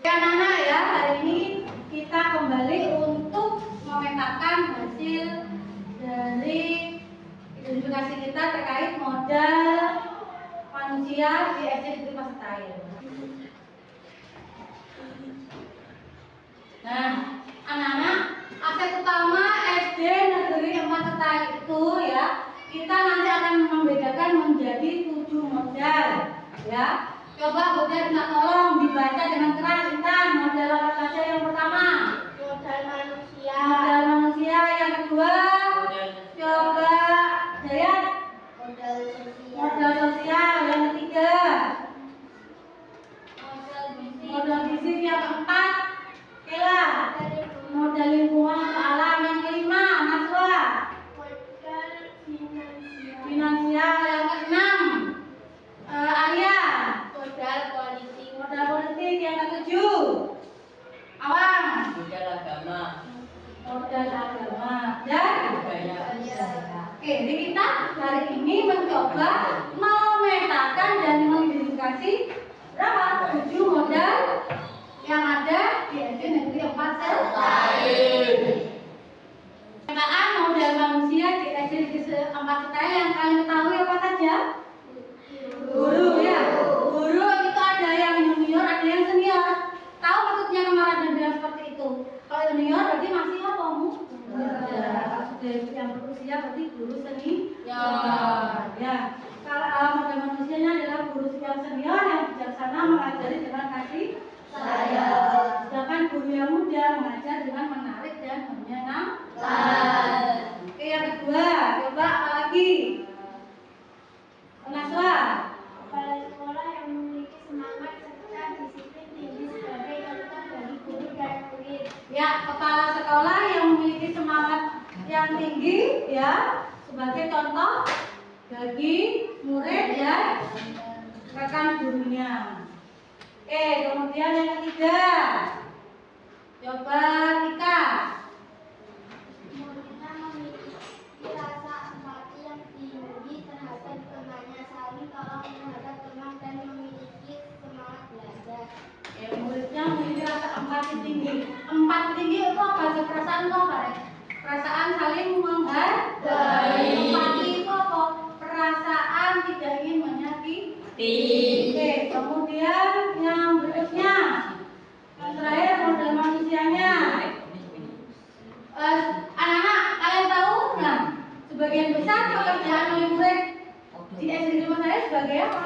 Anak-anak ya, hari ini kita kembali untuk memetakan hasil dari identifikasi kita terkait modal manusia di SD Negeri Pasetail. Nah, anak-anak, aspek utama SD Negeri Pasetail itu ya, kita nanti akan membedakan menjadi 7 modal ya. Coba Bunda minta tolong dibaca dengan keras. Intan, modal apa saja yang pertama? Modal manusia. Modal manusia. Yang kedua, coba Jayat. Modal sosial. Modal sosial. Yang ketiga, modal fisik. Yang keempat, Kela. Modal lingkungan atau alam. Yang kelima, Naswa. Modal Finansial. Yang keenam, Arya. Modal politik. Modal politik. Yang ketujuh, Awang. Modal agama. Modal agama dan Budaya. Oke, jadi kita hari ini mencoba memetakan dan mengidentifikasi berapa 7 modal yang ada di SD Negeri 4 Pasetail. Pemetaan modal manusia di SD Negeri 4 Pasetail yang kalian ketahui apa saja? Guru ya. Guru itu ada yang junior, ada yang senior. Tahu maksudnya kemarin ada bilang seperti itu. Kalau junior berarti masih apa, Bu? Yang berusia berarti guru senior. Ya. Kalau modal manusianya adalah guru yang senior yang bijaksana mengajari dengan kasih sayang. Sedangkan guru yang muda mengajar dengan menarik dan menyenangkan. Oke, yang kedua, coba apa lagi? Naswa. Kepala sekolah yang memiliki semangat serta disiplin tinggi sebagai contoh bagi guru dan murid. Ya, kepala sekolah yang memiliki semangat yang tinggi ya sebagai contoh bagi murid ya rekan gurunya. Oke, kemudian yang ketiga, coba Tika. Muridnya memiliki rasa empati yang tinggi terhadap temannya, saling tolong terhadap teman dan memiliki semangat belajar. Muridnya memiliki rasa empati tinggi. Empati tinggi itu apa? Bahasa perasaan itu apa? Perasaan saling menghargai. Empati itu apa? Perasaan tidak ingin menyakiti. Oke, kemudian yang berikutnya, yang terakhir modal manusianya. Anak-anak, kalian tahu nggak? Sebagian besar pekerjaan oleh murid di SD Negeri saya sebagai apa?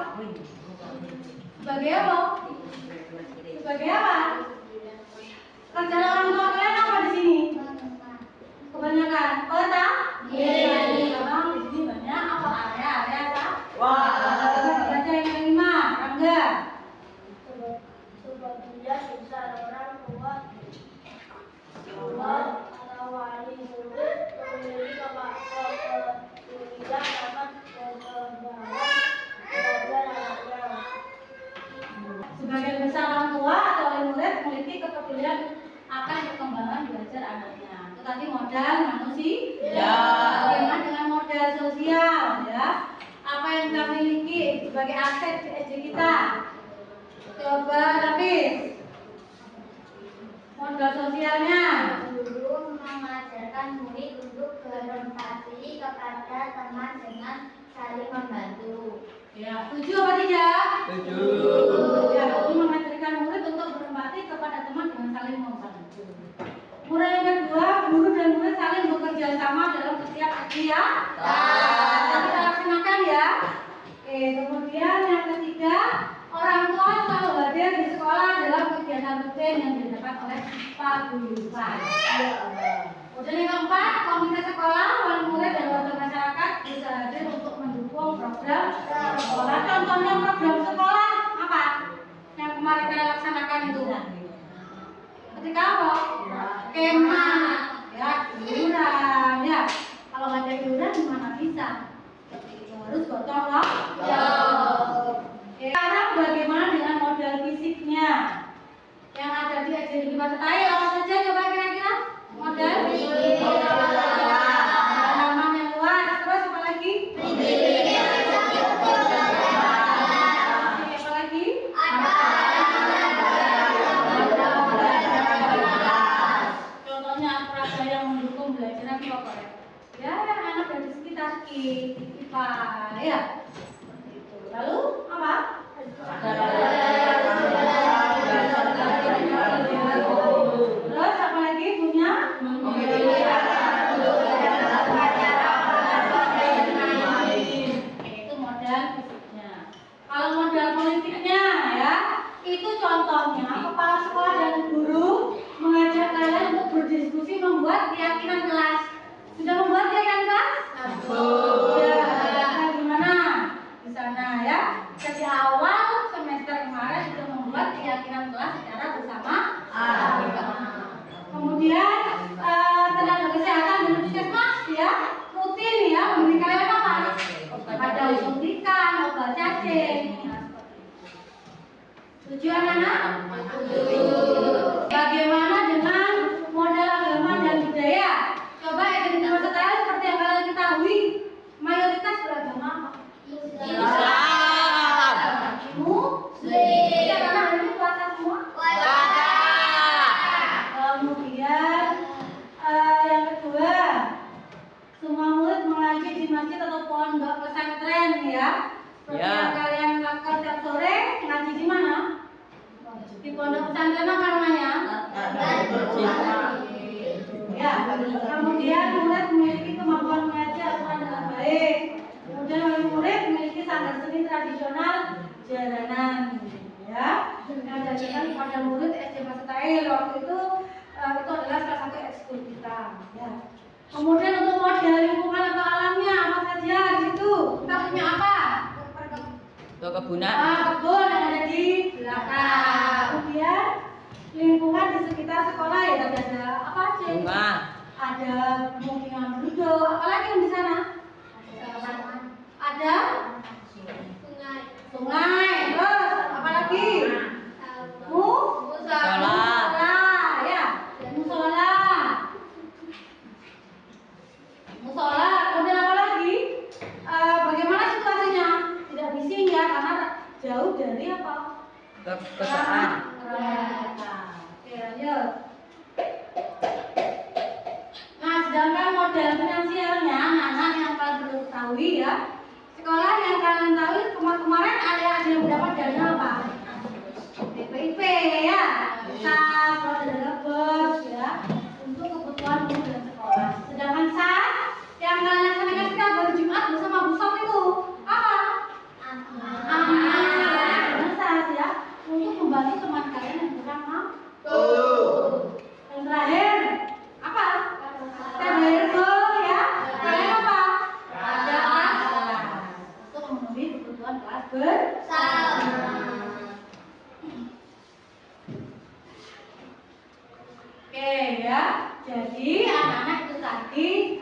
Sebagai apa? Sebagai apa? Kerjaan orang tua kalian apa di sini? Kebanyakan kota? Iya. Karena di sini banyak apa? Area apa? Wah. Baca yang kelima, Rangga. Sebagian besar orang tua atau wali murid memiliki kepedulian akan perkembangan belajar anaknya. Sebagian besar orang tua atau oleh murid memiliki kepedulian akan perkembangan belajar anaknya. Itu tadi modal manusia. Ya. Bagaimana dengan modal sosial ya? Apa yang kita miliki sebagai aset di SD kita? Coba Hafiz. Modal sosialnya. Guru mengajarkan murid untuk berempati kepada teman dengan saling membantu. Ya, setuju apa tidak? Setuju. Ya, guru mengajarkan murid untuk berempati kepada teman dengan saling membantu. Kemudian yang kedua, guru dan murid saling bekerja sama dalam setiap kegiatan. Kita laksanakan ya. Oke, kemudian yang ketiga, orang tua selalu hadir di sekolah dalam kegiatan rutin yang dilakukan oleh paguyuban. Kemudian yang keempat, komite sekolah, wali murid dan warga masyarakat bisa hadir untuk mendukung program sekolah. Contohnya program sekolah apa? Yang kemarin kita laksanakan itu. Ketika apa? Kemah, ya, iuran, ya. Kalau nggak ada iuran gimana bisa? Harus gotong royong. Sekarang bagaimana dengan modal fisiknya yang ada di SD Negeri Pasetail? Apa saja coba kira-kira? Modal fisik. Halaman yang luas. Terus apa lagi? Apa lagi? IPA, ya. Seperti itu. Lalu apa? Terus apa lagi punya? Itu modal fisiknya. Kalau modal politiknya ya, itu contohnya kepala sekolah dan guru mengajak kalian untuk berdiskusi membuat keyakinan kelas. Sudah membuat keyakinan kelas? Sudah. Nah, gimana? Di sana ya. Jadi awal semester kemarin sudah membuat keyakinan kelas secara bersama. Kemudian tenaga kesehatan dan puskesmas ya rutin ya memberi kalian apa? Ada suntikan, obat cacing. Setuju anak-anak? Bagaimana dengan modal agama dan budaya? Coba identitas saya seperti yang kalian ketahui, mayoritas beragama apa? Islam. Muslim. Karena hari ini puasa semua. Kemudian yang kedua, semua murid mengaji di masjid atau pondok pesantren ya. Seperti yang kalian lakukan setiap sore, ngaji di mana? Di pondok pesantren apa namanya? Ya. Kemudian murid memiliki kemampuan mengaji Al-Quran dengan baik. Kemudian murid memiliki sanggar seni tradisional jaranan, ya. Yang diajarkan kepada murid SD Masetail waktu itu adalah salah satu ekskul kita, ya. Kemudian untuk modal lingkungan atau alamnya apa saja di situ? Kita punya apa? Kebunan. Kebun yang ada di belakang. Kemudian lingkungan di sekitar sekolah ya tadi ada apa aja? Bunga. Ada pemukiman penduduk. Apalagi yang di sana? Ada sungai. Terus apa lagi? Musola. Ya, musola. Musola. Kemudian apa lagi? Bagaimana situasinya? Tidak bising ya karena jauh dari apa? Kekotaan. Oke, lanjut. Nah, sedangkan modal finansialnya anak-anak yang kalian perlu ketahui ya. Sekolah yang kalian tahu kemarin ada yang mendapat dana apa? BPIP ya. SAS, dana bos ya. Untuk kebutuhan guru dan sekolah. Sedangkan SAS yang kalian laksanakan setiap hari Jumat bersama Bu Sof itu apa? SAS ya. Untuk membantu teman kalian yang kurang mampu. Yang terakhir apa? Terbergo ya. Kalian apa? Ada kelas untuk memenuhi kebutuhan kelas bersama. Oke ya. Jadi anak-anak itu tadi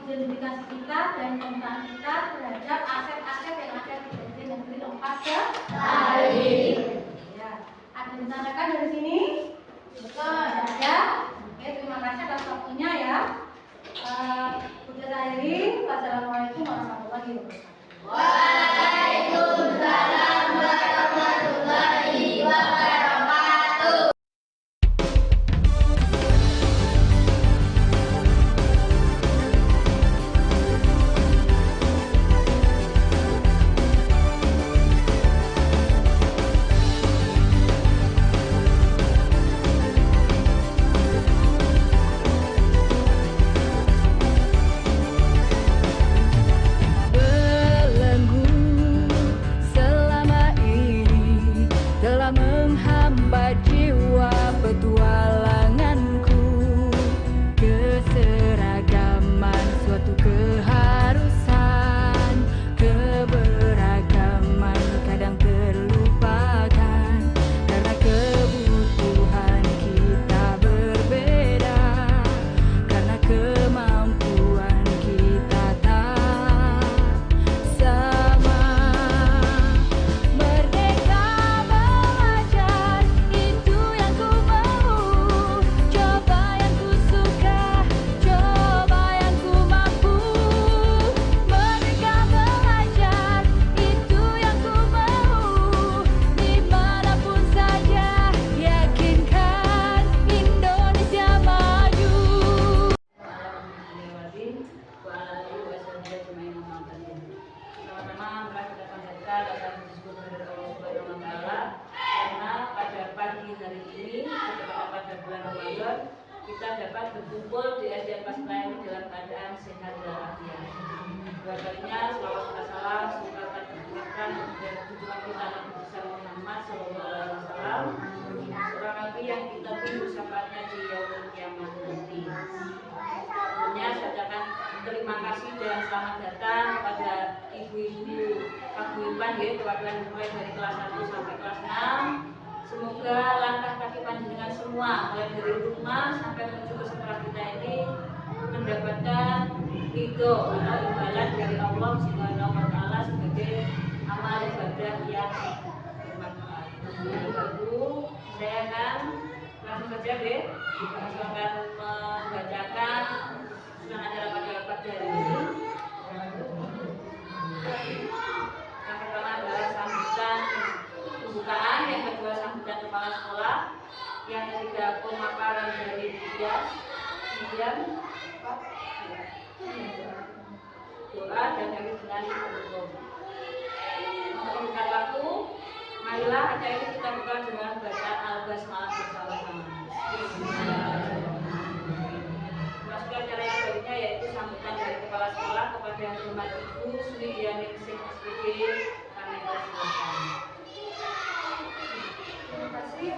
identifikasi kita dan tentang kita terhadap aset-aset yang ada di negeri tempat sekali. Ya. Ada yang ditanyakan dari sini? Betul, ada. Oke, terima kasih atas waktunya ya. Udah akhiri. Wassalamualaikum warahmatullahi wabarakatuh. Waalaikumsalam warahmatullahi wabarakatuh. pada bulan Ramadan kita dapat berkumpul di SDN Pasca ini dalam keadaan sehat walafiat. Dua kalinya selawat serta salam semoga akan tercurahkan kepada junjungan kita Nabi besar Muhammad SAW, seorang Nabi yang kita tunggu syafaatnya di yaumul kiamat nanti. Sebelumnya saya ucapkan terima kasih dan selamat datang kepada ibu-ibu paguyuban ya, perwakilan mulai dari kelas 1 sampai kelas 6. Semoga langkah kaki panjenengan semua mulai dari rumah sampai menuju ke sekolah kita ini mendapatkan ridho atau imbalan dari Allah Subhanahu wa taala sebagai amal ibadah yang bermanfaat. Lalu saya akan langsung saja deh akan membacakan susunan acara pada hari ini. Yang pertama adalah sambutan pembukaan, yang kedua sambutan kepala sekolah, yang ketiga pemaparan dari Dias, kemudian doa dan akhir dengan penutup. Mempersingkat waktu, marilah acara ini kita buka dengan bacaan Al-Basmalah bersama-sama. Masuk acara yang selanjutnya yaitu sambutan dari kepala sekolah kepada yang terhormat Ibu Swidianingsih SPD. Kami persilakan. Terima kasih.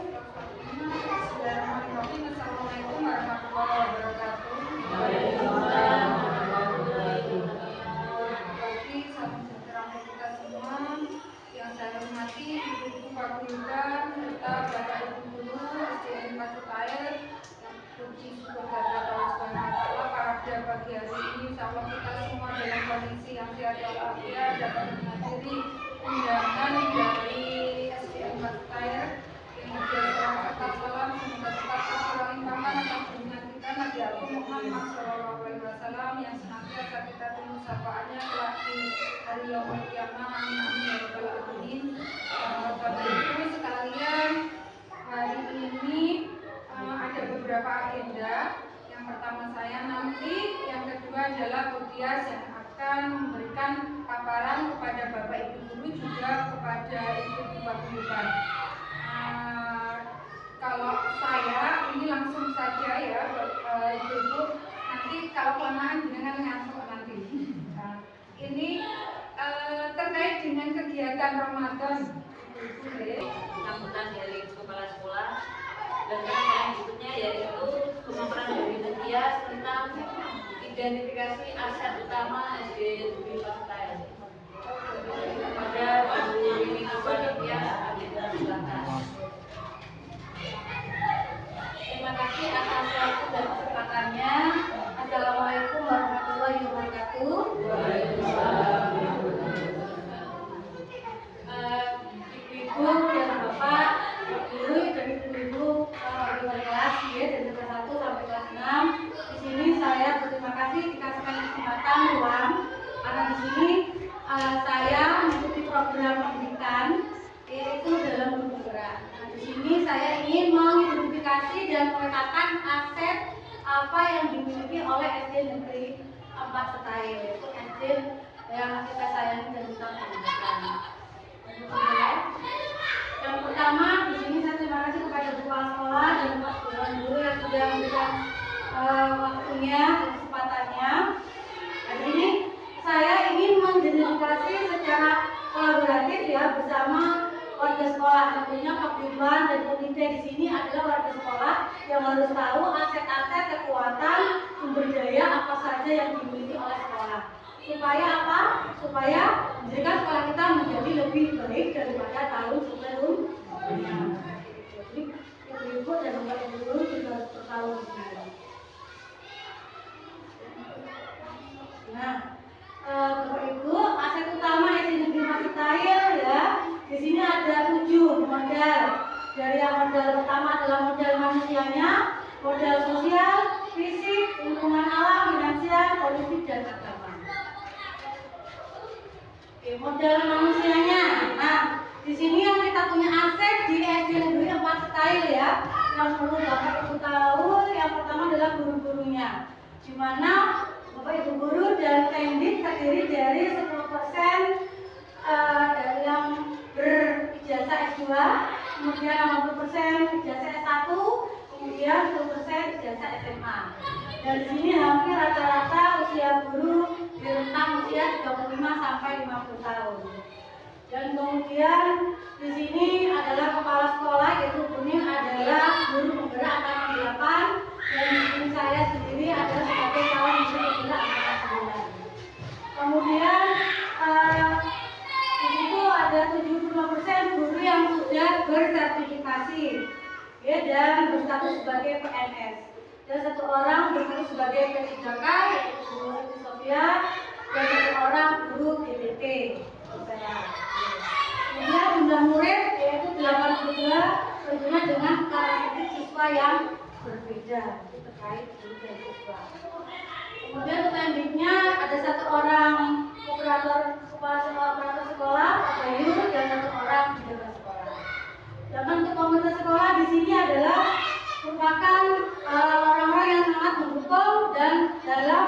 Bismillahirrahmanirrahim. Assalamualaikum warahmatullahi wabarakatuh. Waalaikumsalam warahmatullahi wabarakatuh. Pagi, salam sejahtera untuk kita semua. Yang saya hormati ibu-ibu paguyuban serta bapak ibu guru SDN Pasutair, yang puji syukur kepada Allah Subhanahu wa taala pada pagi hari ini insyaallah kita semua dalam kondisi yang sehat walafiat dapat menghadiri undangan dari SDN Pasutair yang berjalan tetap salam semoga tetap terkurangi paman atas dunia kita Nabi Agung Muhammad SAW yang senantiasa kita tunggu syafaatnya kelak di hari yaumul kiamah. Amin amin ya rabbal alamin. Bapak Ibu sekalian, hari ini ada beberapa agenda. Yang pertama saya nanti, yang kedua adalah Budias yang akan memberikan paparan kepada Bapak Ibu guru juga kepada ibu-ibu paguyuban. Kalau saya ini langsung saja ya ibu-ibu, nanti kalau kelamaan jangan ngantuk nanti. Ini terkait dengan kegiatan Ramadan ibu-ibu. Sambutan dari kepala sekolah dan yang berikutnya yaitu pemaparan dari Dias tentang identifikasi aset utama SD Negeri Pasutair. Kepada Bu Yuni Panitia, kami persilakan. Terima kasih atas waktu dan kesempatannya. Assalamualaikum warahmatullahi wabarakatuh. Ibu dan bapak, guru dan ibu-ibu dari kelas ya, dari kelas 1 sampai kelas 6. Di sini saya berterima kasih dikasihkan kesempatan ruang karena di sini saya mengikuti program pendidikan yaitu dalam bergerak. Nah, di sini saya ingin mengidentifikasi dan memetakan aset apa yang dimiliki oleh SD Negeri 4 Setair, yaitu SD yang kita sayangi dan kita banggakan. Yang pertama, di sini saya terima kasih kepada kepala sekolah dan Pak Guru yang sudah memberikan waktunya dan kesempatannya. Di sini saya ingin mengidentifikasi secara kolaboratif ya bersama warga sekolah. Tentunya paguyuban dan komite di sini adalah warga sekolah yang harus tahu aset-aset, kekuatan, sumber daya apa saja yang dimiliki oleh sekolah. Supaya apa? Supaya menjadikan sekolah kita menjadi lebih baik daripada tahun sebelumnya. Jadi ibu-ibu dan bapak guru juga harus bertahu di sini. Nah, Bapak Ibu, aset utama SD Negeri Pasutair ya. Di sini ada 7 modal. Dari yang modal pertama adalah modal manusianya, modal sosial, fisik, lingkungan alam, finansial, politik dan agama. Oke, modal manusianya. Nah, di sini yang kita punya aset di SD Negeri 4 Setair ya. Yang perlu Bapak Ibu tahu, yang pertama adalah guru-gurunya. Di mana Bapak Ibu guru dan Tendik terdiri dari 10% dari yang berijazah S2, kemudian 50% ijazah S1, kemudian ijazah SMA. Dan di sini hampir rata-rata usia guru di rentang usia 35 sampai 50 tahun. Dan kemudian di sini adalah kepala sekolah, yaitu Bunin adalah guru penggerak angkatan 8, dan di sini saya sendiri adalah sebagai calon guru penggerak angkatan 9. Kemudian di situ ada 75% guru yang sudah bersertifikasi, ya, dan berstatus sebagai PNS. Dan 1 orang berstatus sebagai P3K, yaitu guru Siti Sofia, dan 1 orang guru DPT. Kemudian jumlah murid yaitu 82, tentunya dengan karakteristik siswa yang berbeda terkait dengan siswa. Kemudian UTMB-nya ada 1 orang kepala sekolah, Bayu, dan 1 orang penjaga sekolah. Dan untuk komunitas sekolah di sini adalah merupakan orang-orang yang sangat mendukung dan dalam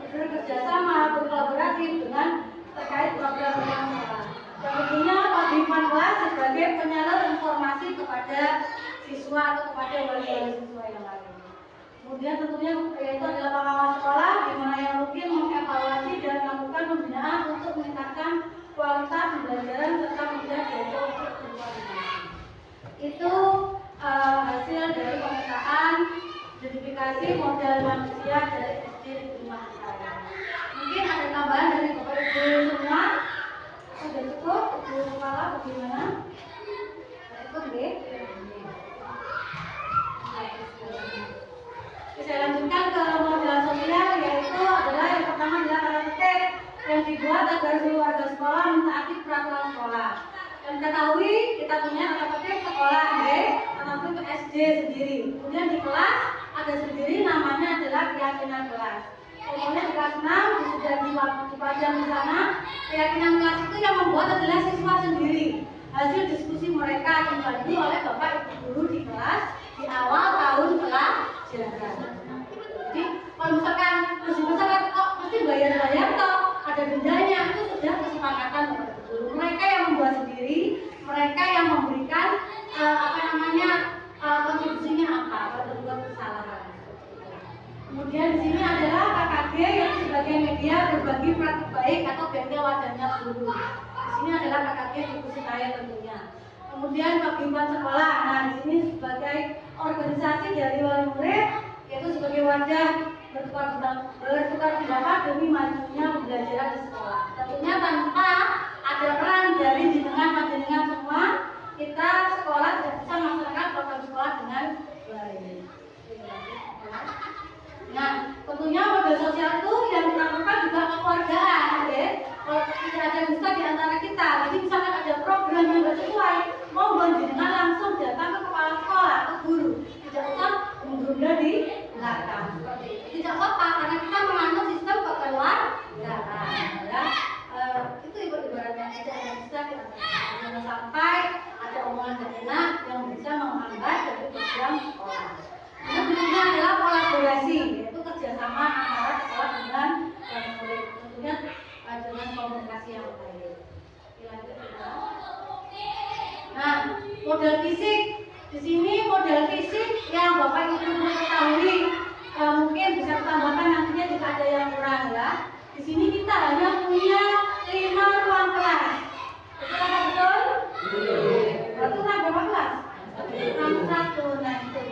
bekerjasama berkolaboratif dengan terkait program-program sekolah. Dan tentunya Paguyuban kelas sebagai penyalur informasi kepada siswa atau kepada wali-wali siswa yang lain. Kemudian tentunya yaitu adalah pengawas sekolah, di mana yang rutin mengevaluasi dan melakukan pembinaan untuk meningkatkan kualitas pembelajaran serta kemudian diajar untuk berkualitas. Itu hasil dari pemetaan sertifikasi modal manusia dari SD Negeri Masjid. Mungkin ada tambahan dari Bapak Ibu semua? Sudah cukup? Ibu Kepala bagaimana? Cukup deh. Saya lanjutkan ke modal sosial, yaitu adalah yang pertama adalah karakter yang dibuat agar seluruh warga sekolah mentaati peraturan sekolah. Dan ketahui kita punya karakter sekolah tetapi untuk SD sendiri. Kemudian di kelas ada sendiri, namanya adalah keyakinan kelas. Kemudian di kelas 6 sudah dipajang di sana. Keyakinan kelas itu yang membuat adalah siswa sendiri. Hasil diskusi mereka dibantu oleh Bapak Ibu guru di kelas di awal tahun pelajaran. Jadi kalau misalkan kok mesti bayar toh ada dendanya, itu sudah kesepakatan Bapak Ibu guru. Mereka yang membuat sendiri, mereka yang memberikan kontribusinya apa pada berbuat kesalahan. Kemudian di sini adalah KKG yang sebagai media berbagi praktik baik atau bengkel wadahnya guru. Di sini adalah KKG diskusi saya tentunya. Kemudian Paguyuban sekolah. Nah, di sini sebagai organisasi dari wali murid, yaitu sebagai wadah bertukar pendapat demi majunya pembelajaran di sekolah. Tentunya tanpa ada peran dari jenengan semua, kita sekolah tidak bisa melaksanakan program sekolah dengan baik. Nah, tentunya modal sosial itu yang dilakukan juga kekeluargaan, ya. Kalau tidak ada dusta di antara kita, jadi misalkan ada program yang tidak sesuai, mohon jenengan langsung datang ke kepala sekolah atau guru, tidak usah menunda di belakang. Tidak apa, karena kita menganut sistem kekeluargaan, ya. Itu ibaratnya tidak ada dusta di antara kita, jangan sampai ada omongan tidak enak yang bisa menghambat dari program sekolah. Yang berikutnya adalah kolaborasi, yaitu kerjasama antara sekolah dengan murid, tentunya dengan komunikasi yang baik. Nah, modal fisik di sini modal fisik yang Bapak Ibu ketahui, mungkin bisa tambahkan nantinya jika ada yang kurang, ya. Di sini kita hanya punya 5 ruang kelas. Betul apa betul? Berarti ruang berapa kelas? Ruang 1. Nah, itu.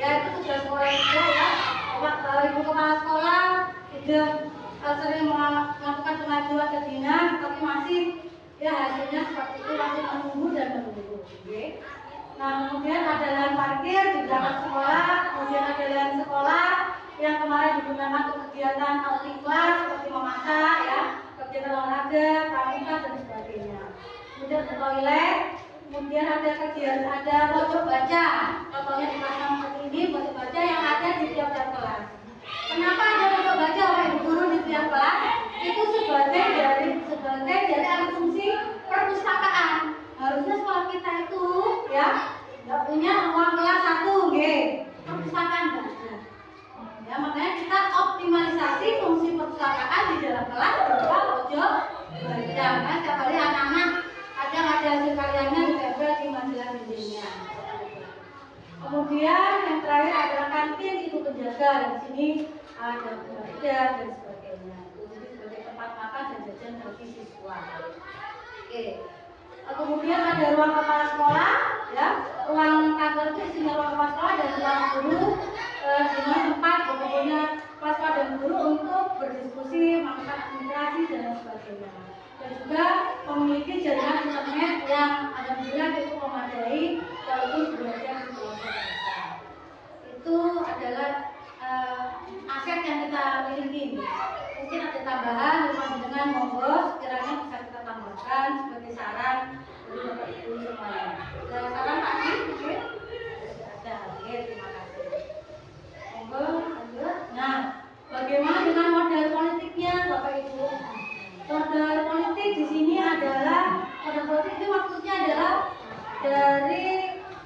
Ya, itu sudah sekolah juga, ya. Bapak Ibu kepala sekolah sudah sering melakukan pengajuan ke dinas, tapi masih ya hasilnya seperti itu, masih menunggu dan menunggu. Okay. Nah, kemudian ada lahan parkir di belakang sekolah, kemudian ada lahan sekolah yang kemarin digunakan untuk kegiatan outing kelas seperti memasak, ya, kegiatan olahraga, pramuka dan sebagainya. Kemudian ada toilet. Kemudian ada pojok baca, contohnya di kelas seperti ini, pojok baca yang ada di tiap-tiap kelas. Kenapa ada pojok baca oleh ibu guru di tiap kelas? Itu sebagai dari alih fungsi perpustakaan. Harusnya sekolah kita itu, ya, nggak punya ruang kelas 1, perpustakaan nggak ada. Ya, makanya kita optimalisasi fungsi perpustakaan di dalam kelas berupa pojok baca. Nah, setiap hari anak-anak ada hasil karyanya ditempel di majalah dindingnya. Kemudian yang terakhir adalah kantin ibu penjara. dijaga, dan di sini ada meja dan sebagainya. Jadi sebagai tempat makan dan jajan bagi siswa. Oke. Kemudian ada ruang kepala sekolah, ya. Ruang kantor itu isinya ruang kepala sekolah dan ruang guru, di mana tempat berkumpulnya kepala sekolah dan guru untuk berdiskusi, melakukan administrasi dan lain sebagainya. Dan juga memiliki jaringan internet yang alhamdulillah cukup memadai walaupun berada di pelosok desa. Itu adalah aset yang kita miliki. Mungkin ada tambahan dengan monggo sekiranya bisa kita tambahkan sebagai saran dari Bapak Ibu semuanya. Ada saran tadi mungkin? Ada. Oke, terima kasih. Monggo lanjut. Nah, bagaimana dengan modal politiknya Bapak Ibu? Modal politik di sini adalah modal politik ini maksudnya adalah dari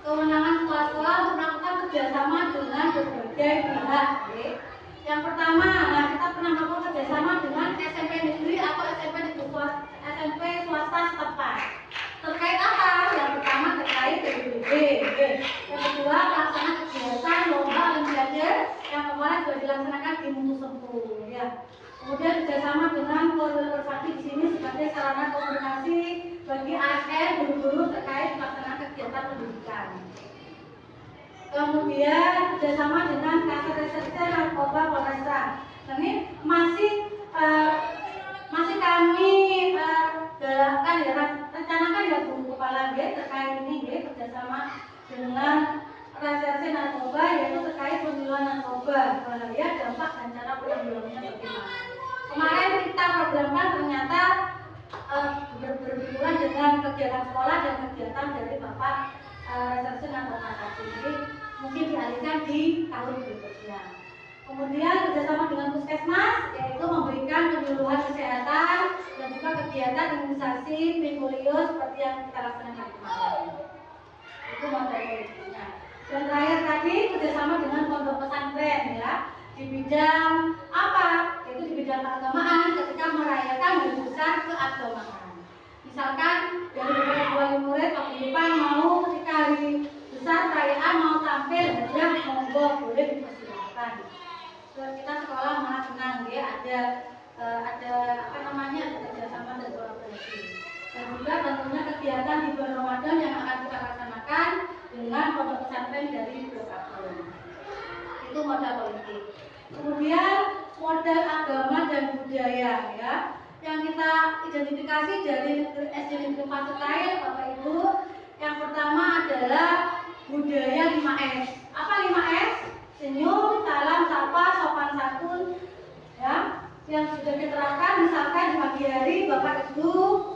kewenangan sekolah-sekolah untuk melakukan kerjasama dengan berbagai pihak. Yang pertama, nah kita pernah melakukan kerjasama dengan SMP negeri atau SMP swasta setempat. Terkait apa? Yang pertama terkait PBB. Yang kedua pelaksana kegiatan lomba olimpiade yang kemarin sudah dilaksanakan di Mutu Sempu. Ya. Kemudian kerjasama dengan koordinator Fakti di sini sebagai sarana komunikasi bagi ASN guru-guru terkait pelaksanaan kegiatan pendidikan. Kemudian kerjasama dengan Kasar Reserse Narkoba Polresta. Nah, ini masih kami galakkan ya, rencanakan ya Bu Kepala terkait ini kerjasama dengan Reserse Narkoba, yaitu terkait penjualan narkoba, bahaya, dampak dan cara penanggulangannya bagaimana. Kemarin kita programkan ternyata berhubungan dengan kegiatan sekolah dan kegiatan dari Bapak Reserse Narkoba tadi. Jadi mungkin dialihkan di tahun berikutnya. Kemudian kerjasama dengan Puskesmas, yaitu memberikan penyuluhan kesehatan dan juga kegiatan imunisasi polio seperti yang kita laksanakan kemarin. Itu modal politiknya. Dan terakhir tadi kerjasama dengan pondok pesantren ya, di bidang apa? Yaitu di bidang keagamaan ketika merayakan hari besar keagamaan. Misalkan dari beberapa wali murid waktu depan mau ketika hari besar perayaan mau tampil hadiah, monggo boleh dipersilakan. Kita sekolah malah senang ya, ada apa namanya, ada kerjasama dan kolaborasi. Dan juga tentunya kegiatan di bulan Ramadan yang akan kita laksanakan dengan pondok pesantren dari Blok Abdul. Itu modal politik. Kemudian modal agama dan budaya ya, yang kita identifikasi dari SD Negeri Pasetail Bapak Ibu. Yang pertama adalah budaya 5S. Apa 5S? Senyum, salam, sapa, sopan santun ya, yang sudah diterapkan misalkan di pagi hari Bapak Ibu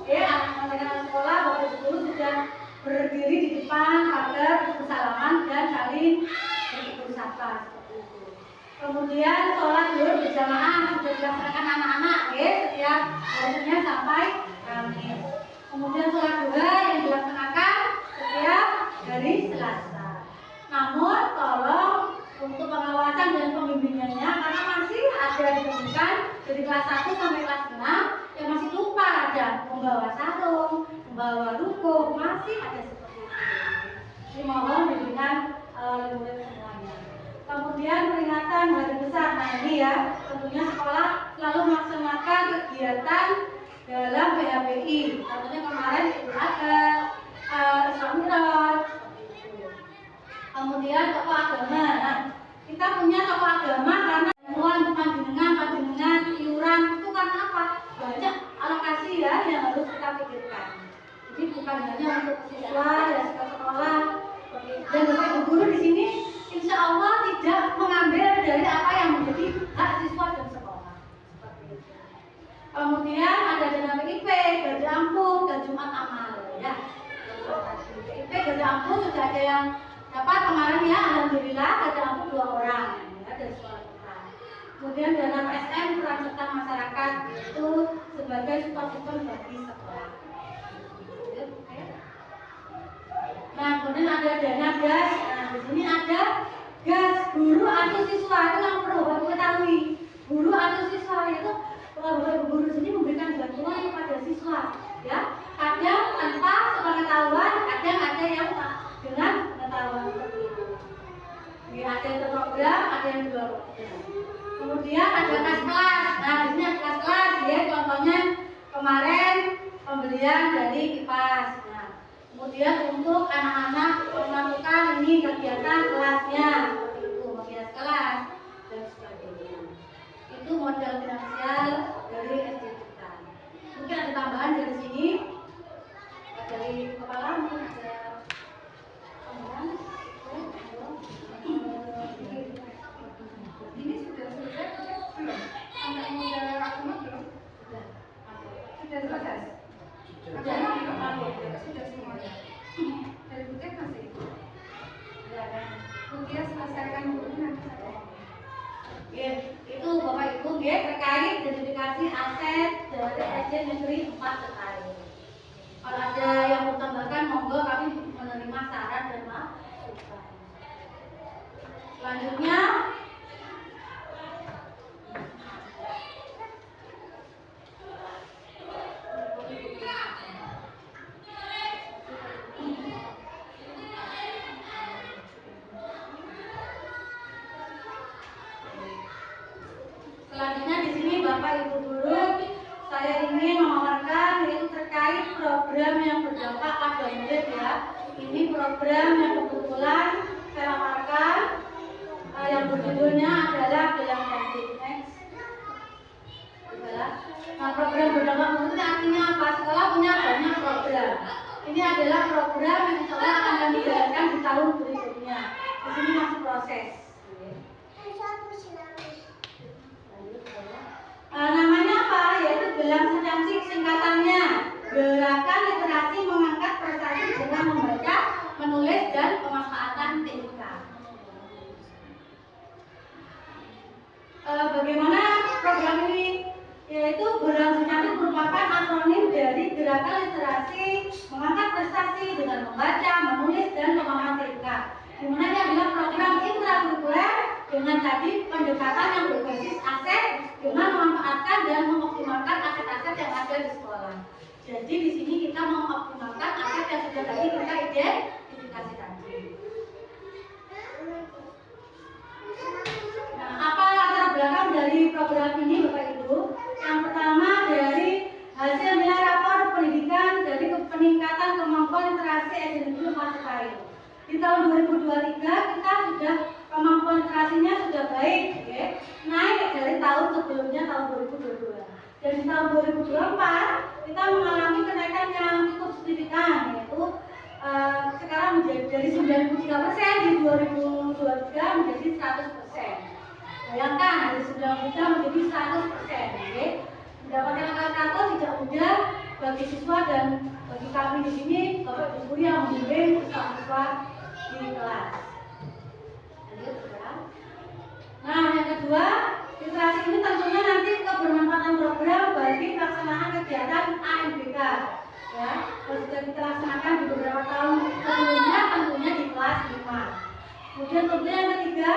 anak-anak sekolah, Bapak Ibu guru sudah berdiri di depan pagar bersalaman dan saling bersapa seperti itu. Kemudian sholat zuhur berjamaah sudah dilaksanakan anak-anak setiap harinya sampai Kamis. Kemudian sholat duha yang dilaksanakan setiap hari Selasa. Namun tolong untuk pengawasan dan pembimbingannya, karena masih ada ditemukan dari kelas 1 sampai kelas 6 yang masih lupa ada membawa sarung, membawa ruko, masih ada seperti itu. Jadi mohon bimbingan murid semuanya. Kemudian peringatan hari besar, nah ini ya, tentunya sekolah selalu melaksanakan kegiatan dalam PHBI. Contohnya kemarin Idul Adha, Isra Mi'raj. Kemudian tokoh agama. Nah, kita punya tokoh agama karena untuk panjenengan iuran itu karena apa? Banyak alokasi ya yang harus kita pikirkan. Jadi bukan hanya untuk siswa ya sekolah. Dan Bapak Ibu guru di sini insya Allah tidak mengambil dari apa yang menjadi hak siswa dan sekolah. Seperti itu. Kemudian ada dana PIP, gaji ampun, dan Jumat amal ya. PIP gaji ampun sudah ada yang dapat kemarin ya, alhamdulillah ada ampun 2 orang ya, dari sekolah kita. Kemudian dana SM peran serta masyarakat itu sebagai support bagi sekolah. Nah, kemudian ada dana gas. Nah, di sini ada gas guru atau siswa, itu yang perlu Bapak ketahui. Guru atau siswa itu Bapak guru sini memberikan bantuan kepada siswa ya. Kadang tanpa sepengetahuan, kadang ada yang dengan pengetahuan seperti itu. Ya, Ada yang terprogram, ada yang di luar program. Kemudian ada kelas-kelas. Nah, di sini ada kelas-kelas. Ya, contohnya kemarin pembelian dari kipas. Nah, kemudian untuk anak-anak melakukan ini kegiatan kelasnya seperti itu, menghias kelas dan sebagainya. Itu modal finansial dari SD kita. Mungkin ada tambahan dari sini, dari kepala mungkin ada tambahan. Ini sudah selesai belum? Sampai modal agama belum? Sudah selesai? Agama belum? Sudah semuanya. Dari butet masih? Butet selesaikan dulu nanti saya. Itu Bapak Ibu terkait identifikasi aset dari SD Negeri 4 Setae. Kalau ada yang mau tambahkan, monggo, kami menerima saran dan masukan. Selanjutnya di sini Bapak Ibu guru, saya ingin memaparkan yaitu terkait program yang berdampak pada murid ya. Ini program yang kebetulan saya paparkan yang berjudulnya adalah Gelang Cantik. Next. Nah, program berdampak murid artinya apa? Sekolah punya banyak program. Ini adalah program yang sekolah akan dijalankan di tahun berikutnya. Di sini masih proses. Namanya apa? Yaitu Gelang Secantik, singkatannya Gerakan Literasi Mengangkat Prestasi dengan Membaca, Menulis, dan Pemanfaatan TIK. Bagaimana program ini? Yaitu Gelang Secantik merupakan akronim dari Gerakan Literasi Mengangkat Prestasi dengan Membaca, Menulis, dan Pemahaman TIK. Dimana ini adalah program intrakurikuler dengan tadi pendekatan yang berbasis aset dengan memanfaatkan dan mengoptimalkan aset-aset yang ada di sekolah. Jadi di sini kita mengoptimalkan aset yang sudah tadi kita identifikasi tadi. Nah, apa latar belakang dari program ini Bapak Ibu? Yang pertama dari hasil nilai rapor pendidikan dari peningkatan kemampuan literasi SD Negeri 4 Setae. Di tahun 2023 kita sudah kemampuan literasinya sudah baik, ya, naik dari tahun sebelumnya tahun 2022. Dan di tahun 2024 kita mengalami kenaikan yang cukup signifikan, yaitu sekarang menjadi dari 93% di 2023 menjadi 100%. Bayangkan dari 93 menjadi 100%, ya. Mendapatkan angka 100 tidak mudah bagi siswa dan bagi kami di sini, Bapak Ibu yang membimbing siswa di kelas. Nah, yang kedua, literasi ini tentunya nanti kebermanfaatan program bagi pelaksanaan kegiatan AMBK. Ya, sudah kita laksanakan di beberapa tahun sebelumnya, tentunya di kelas 5. Kemudian tentunya yang ketiga,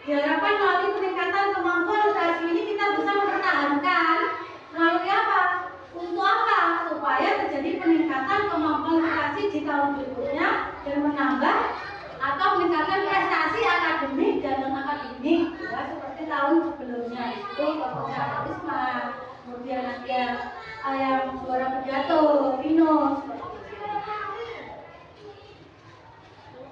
diharapkan melalui peningkatan kemampuan literasi ini kita bisa mempertahankan melalui apa? Untuk apa? Supaya terjadi peningkatan kemampuan literasi di tahun berikutnya dan menambah atau meningkatkan prestasi akademik dan non akademik, ya, seperti tahun sebelumnya itu contohnya Risma, kemudian ada yang juara pidato, Vino, seperti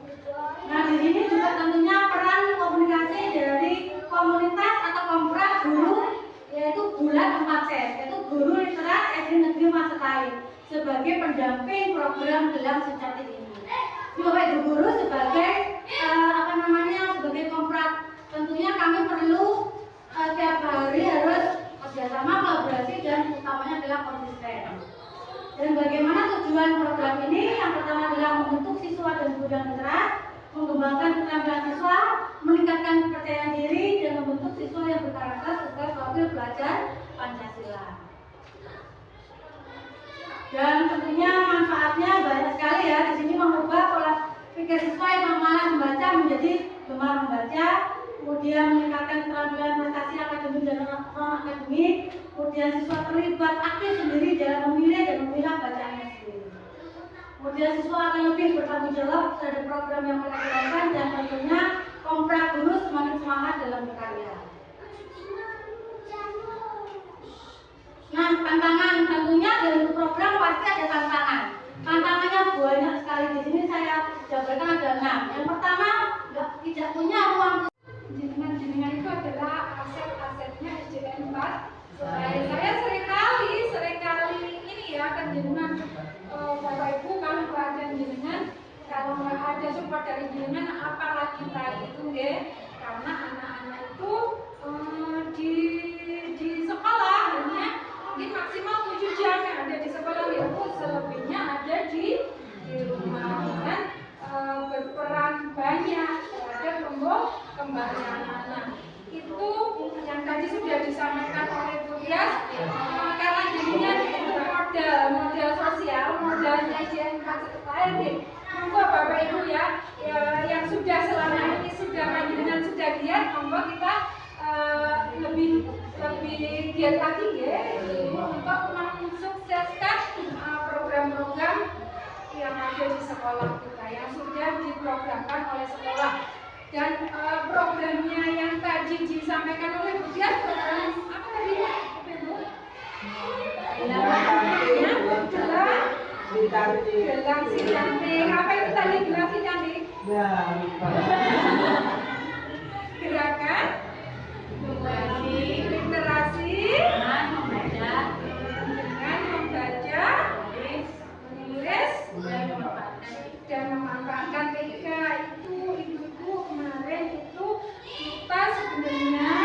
itu. Nah, di sini juga tentunya peran komunikasi dari komunitas atau komprak guru, yaitu Bulan 4 yaitu guru literat SD Negeri 4 Setae sebagai pendamping program Gelang Secantik ini. Bapak Ibu guru sebagai sebagai komprak, tentunya kami perlu tiap hari harus kerjasama, kolaborasi, dan utamanya adalah konsisten. Dan bagaimana tujuan program ini? Yang pertama adalah membentuk siswa dan guru yang literat, mengembangkan keterampilan siswa, meningkatkan kepercayaan diri, dan membentuk siswa yang berkarakter serta profil belajar Pancasila. Dan tentunya manfaatnya banyak sekali ya. Di sini mengubah pola pikir siswa yang malas membaca menjadi gemar membaca, kemudian meningkatkan keterampilan prestasi akademik dan non akademik, kemudian siswa terlibat aktif sendiri dalam memilih dan memilah bacaannya sendiri. Kemudian siswa akan lebih bertanggung jawab terhadap program yang mereka jalankan dan tentunya Om pra guru semakin semangat dalam berkarya. Nah, tantangan tentunya dalam program pasti ada tantangan. Tantangannya banyak sekali. Di sini saya jabarkan ada 6. Yang pertama, tidak punya ruang. Jenengan itu adalah aset-asetnya SDN 4. Saya seringkali ini ya kan jenengan Bapak Ibu kalau ada jenengan, kalau nggak ada support dari jenengan apalagi kita itu ya, karena anak-anak itu di sekolah hanya mungkin maksimal 7 jam yang ada di sekolah ya Bu, selebihnya ada di rumah dan berperan banyak terhadap tumbuh kembangnya anak-anak. Itu yang tadi sudah disampaikan oleh Bu Tias, karena jadinya itu model sosial, modelnya SDN 4 KRD. Monggo Bapak Ibu ya, yang sudah selama ini sudah dengan sudah giat, monggo kita lebih giat lagi ya untuk mensukseskan program-program yang ada di sekolah kita yang sudah diprogramkan oleh sekolah. Dan programnya yang tadi disampaikan oleh Bu Dias, program apa tadi Bu? Gelang si cantik. Apa itu tadi gelang si cantik? Gerakan literasi dengan membaca, menulis dan memanfaatkan TK. Itu ibu-ibu kemarin itu kita sebenarnya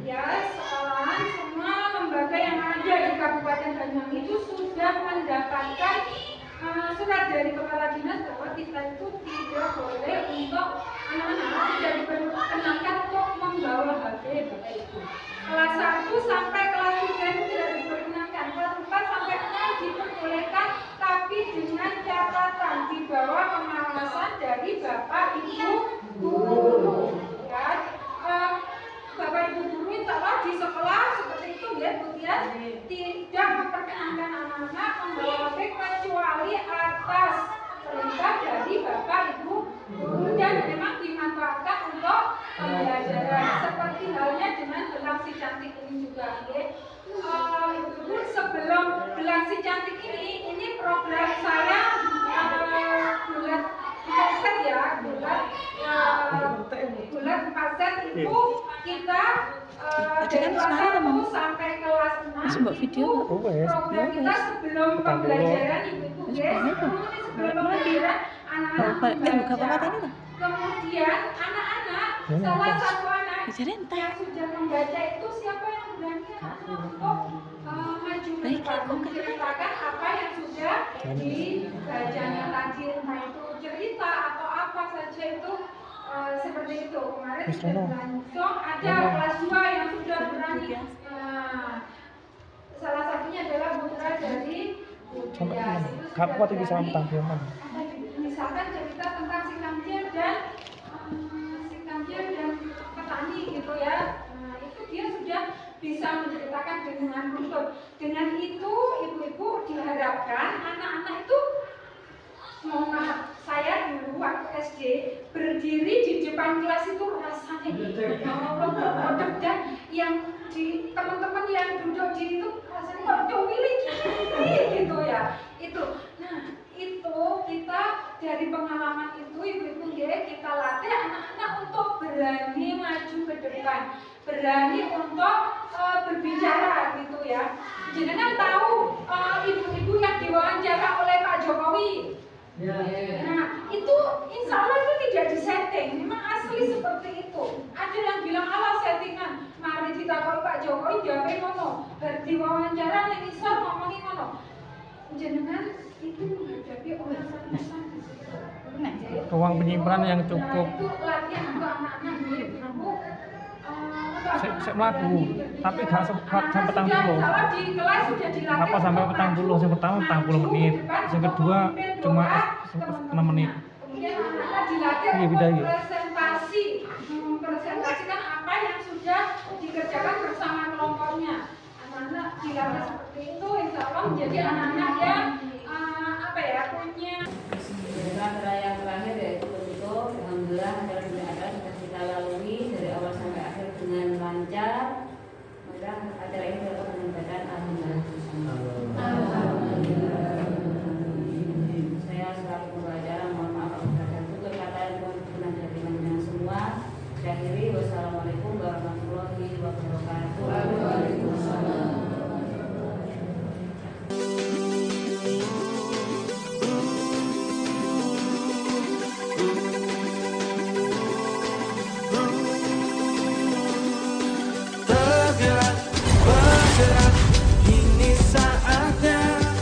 ya sekolahan semua lembaga yang ada di Kabupaten Banyuwangi itu sudah mendapatkan surat dari kepala dinas bahwa kita itu tidak boleh untuk anak-anak tidak diperkenankan untuk membawa HP Bapak Ibu. Kelas 1 sampai kelas 3 itu tidak diperkenankan, kelas 4 sampai 6 diperbolehkan, tapi dengan catatan di bawah pengawasan dari Bapak Ibu guru. Ya, Bapak Ibu guru insya Allah di sekolah seperti itu ya Bu Tias, tidak memperkenankan anak-anak membawa HP kecuali atas perintah dari Bapak Ibu guru dan memang dimanfaatkan untuk pembelajaran. Seperti halnya dengan gelang si cantik ini juga ya. Ibu sebelum gelang si cantik ini program saya bulat 4 set ya, bulat 4 set itu kita dari kelas 1 sampai kelas 6 itu program kita sebelum pembelajaran ibu-ibu guys, sebelum pembelajaran anak-anak kemudian anak-anak salah satu anak yang sudah membaca itu siapa yang berani untuk maju ke depan menceritakan apa yang sudah dibacanya tadi, entah itu cerita atau apa saja itu seperti itu. Kemarin sudah berlangsung, ada kelas 2 yang sudah berani, salah satunya adalah putra dari Budias. Itu sudah berani misalkan cerita tentang si Kamjir dan petani gitu ya. Itu dia sudah bisa menceritakan dengan runtut. Dengan itu ibu-ibu diharapkan anak-anak itu, mohon maaf, saya dulu waktu SD berdiri di depan kelas itu rasanya kodok dan yang di teman-teman yang duduk di itu rasanya kodok gitu ya. Itu, nah itu kita dari pengalaman itu ibu-ibu ya, kita latih anak-anak untuk berani maju ke depan, berani untuk berbicara gitu ya. Jangan tahu ibu-ibu yang diwawancara oleh Pak Jokowi. Nah itu insya Allah itu tidak disetting, memang asli seperti itu. Ada yang bilang ala settingan, mari kita kalau Pak Jokowi jawabin ngono, diwawancara ning isor ngomongin ngono. Jenengan itu menghadapi orang-orang di situ. Ruang penyimpanan yang cukup. Itu latihan untuk anak-anak ibu. Saya melaku, tapi gak sampai petang puluh. Di kelas sudah dilatih. Apa sampai petang puluh? Yang pertama petang puluh menit, yang kedua cuma 6 menit. Kemudian anak-anak dilatih untuk presentasikan apa yang sudah dikerjakan bersama kelompoknya. Anak-anak dilatih seperti itu, insya Allah menjadi anak-anak yang punya. Yang terakhir yaitu begitu, alhamdulillah tidak ada cita-cita lancar. Semoga acara ini dapat menyampaikan alhamdulillah. Saya selaku pembawa acara mohon maaf apabila ada tutur kata yang berkenan dari panjenengan semua. Saya akhiri, wassalamualaikum warahmatullahi wabarakatuh.